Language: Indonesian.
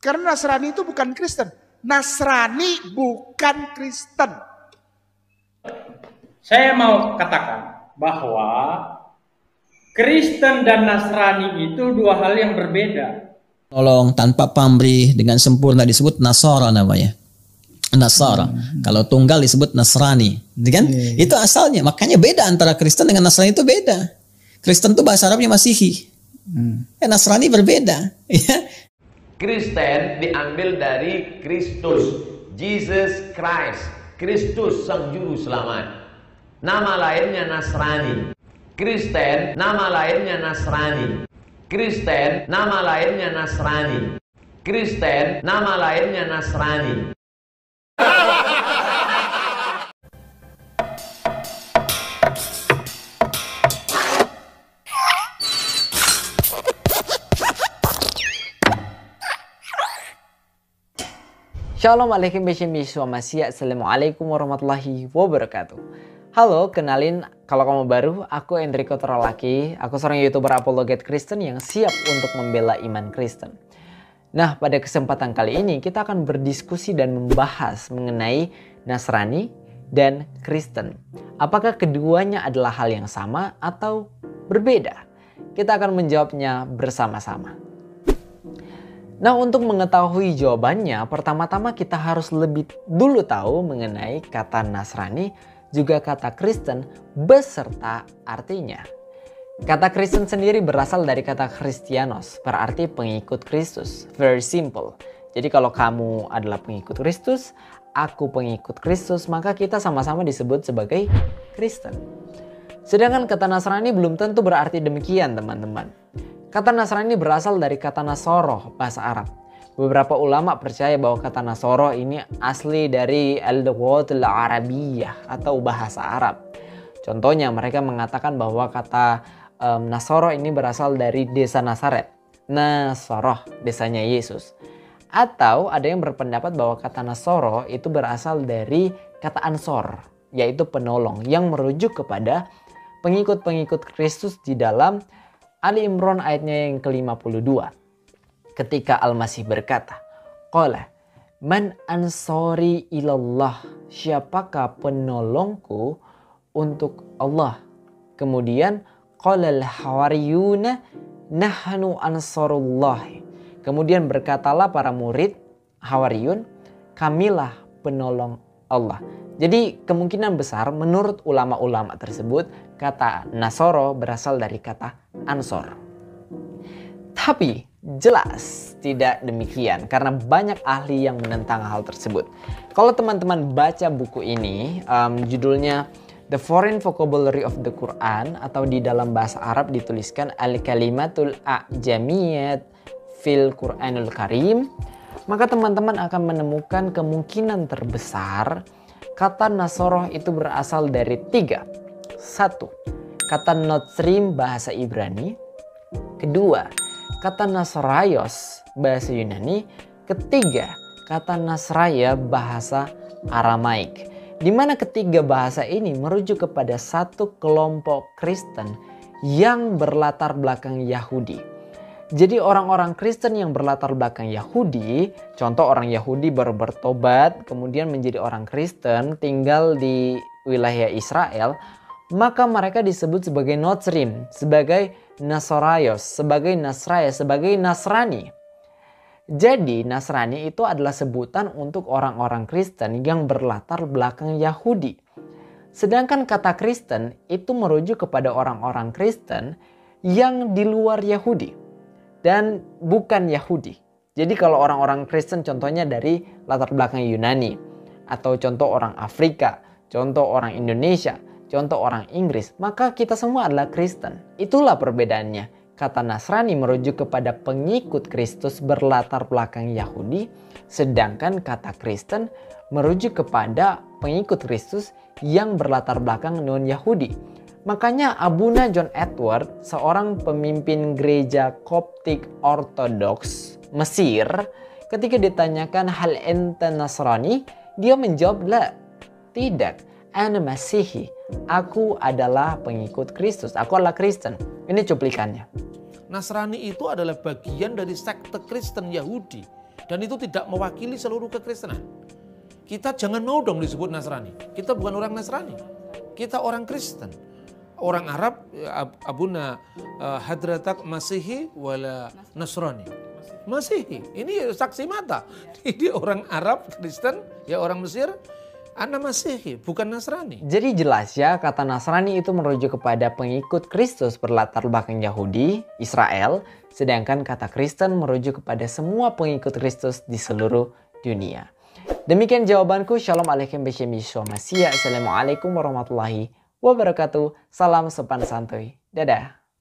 Karena Nasrani itu bukan Kristen. Nasrani bukan Kristen. Saya mau katakan bahwa Kristen dan Nasrani itu dua hal yang berbeda. Tolong tanpa pamrih dengan sempurna disebut Nasara namanya. Nasara. Kalau tunggal disebut Nasrani, kan? Itu asalnya. Makanya beda antara Kristen dengan Nasrani itu beda. Kristen itu bahasa Arabnya Masihi. Nasrani berbeda. Kristen diambil dari Kristus, Jesus Christ, Kristus sang juru selamat. Nama lainnya Nasrani. Kristen, nama lainnya Nasrani. Kristen, nama lainnya Nasrani. Kristen, nama lainnya Nasrani. Shalom alaikum Assalamualaikum warahmatullahi wabarakatuh. Halo, kenalin, kalau kamu baru, aku Enrico Torolaki. Aku seorang YouTuber apologet Kristen yang siap untuk membela iman Kristen. Nah, pada kesempatan kali ini kita akan berdiskusi dan membahas mengenai Nasrani dan Kristen. Apakah keduanya adalah hal yang sama atau berbeda? Kita akan menjawabnya bersama-sama. Nah, untuk mengetahui jawabannya, pertama-tama kita harus lebih dulu tahu mengenai kata Nasrani, juga kata Kristen, beserta artinya. Kata Kristen sendiri berasal dari kata Christianos, berarti pengikut Kristus. Very simple. Jadi kalau kamu adalah pengikut Kristus, aku pengikut Kristus, maka kita sama-sama disebut sebagai Kristen. Sedangkan kata Nasrani belum tentu berarti demikian, teman-teman. Kata Nasrani berasal dari kata Nasoroh, bahasa Arab. Beberapa ulama percaya bahwa kata Nasoroh ini asli dari al-lughatul arabiyyah atau bahasa Arab. Contohnya mereka mengatakan bahwa kata Nasoroh ini berasal dari desa Nazaret. Nasoroh, desanya Yesus. Atau ada yang berpendapat bahwa kata Nasoroh itu berasal dari kata Ansor, yaitu penolong, yang merujuk kepada pengikut-pengikut Kristus di dalam Ali Imran ayatnya yang ke-52. Ketika Al-Masih berkata, Qala, man ansori ilallah, siapakah penolongku untuk Allah? Kemudian, Qala al-hawariyuna nahnu ansarullah. Kemudian berkatalah para murid Hawariyun, kamilah penolong Allah. Jadi kemungkinan besar menurut ulama-ulama tersebut kata Nasoro berasal dari kata Ansor. Tapi jelas tidak demikian karena banyak ahli yang menentang hal tersebut. Kalau teman-teman baca buku ini, judulnya The Foreign Vocabulary of the Quran, atau di dalam bahasa Arab dituliskan Al-Kalimatul A'jamiyat fil Quranul Karim, maka teman-teman akan menemukan kemungkinan terbesar kata Nasoroh itu berasal dari 3. 1. Kata Notsrim bahasa Ibrani. 2. Kata Nasrayos bahasa Yunani. 3. Kata Nasraya bahasa Aramaik. Di mana ketiga bahasa ini merujuk kepada satu kelompok Kristen yang berlatar belakang Yahudi. Jadi orang-orang Kristen yang berlatar belakang Yahudi, contoh orang Yahudi baru bertobat, kemudian menjadi orang Kristen, tinggal di wilayah Israel, maka mereka disebut sebagai Notsrim, sebagai Nasorayos, sebagai Nasraya, sebagai Nasrani. Jadi Nasrani itu adalah sebutan untuk orang-orang Kristen yang berlatar belakang Yahudi. Sedangkan kata Kristen itu merujuk kepada orang-orang Kristen yang di luar Yahudi dan bukan Yahudi. Jadi kalau orang-orang Kristen contohnya dari latar belakang Yunani, atau contoh orang Afrika, contoh orang Indonesia, contoh orang Inggris, maka kita semua adalah Kristen. Itulah perbedaannya. Kata Nasrani merujuk kepada pengikut Kristus berlatar belakang Yahudi, sedangkan kata Kristen merujuk kepada pengikut Kristus yang berlatar belakang non-Yahudi. Makanya Abuna John Edward, seorang pemimpin gereja Koptik Ortodoks Mesir, ketika ditanyakan hal ente Nasrani, dia menjawab, la, tidak, ana Masihi, aku adalah pengikut Kristus, aku adalah Kristen. Ini cuplikannya. Nasrani itu adalah bagian dari sekte Kristen Yahudi. Dan itu tidak mewakili seluruh kekristenan. Kita jangan mau dong disebut Nasrani. Kita bukan orang Nasrani. Kita orang Kristen. Orang Arab, Abuna Hadratak Masihi wala Nasrani. Masihi, ini saksi mata. Ini orang Arab, Kristen, ya orang Mesir, Ana Masihi, bukan Nasrani. Jadi jelas ya, kata Nasrani itu merujuk kepada pengikut Kristus berlatar belakang Yahudi, Israel, sedangkan kata Kristen merujuk kepada semua pengikut Kristus di seluruh dunia. Demikian jawabanku. Shalom alaikum Beshem Yeshua Mashiach. Assalamualaikum warahmatullahi wabarakatuh. Salam sopan santuy. Dadah.